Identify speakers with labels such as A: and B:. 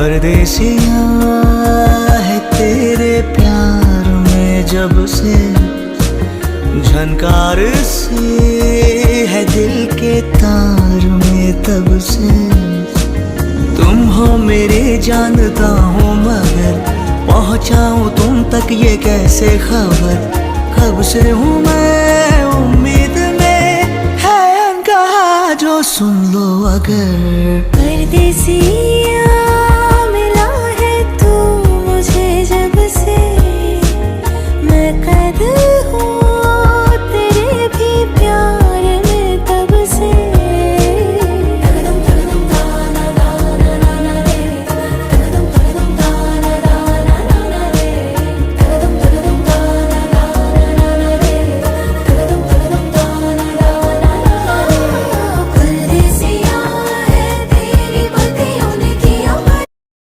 A: परदेसिया है तेरे प्यार में जब से, झनकार से है दिल के तार में तब से। तुम हो मेरे जानता हूँ मगर पहुँचाऊँ तुम तक ये कैसे खबर। कब से हूँ मैं उम्मीद में, है अनकहा जो सुन लो अगर।
B: परदेसिया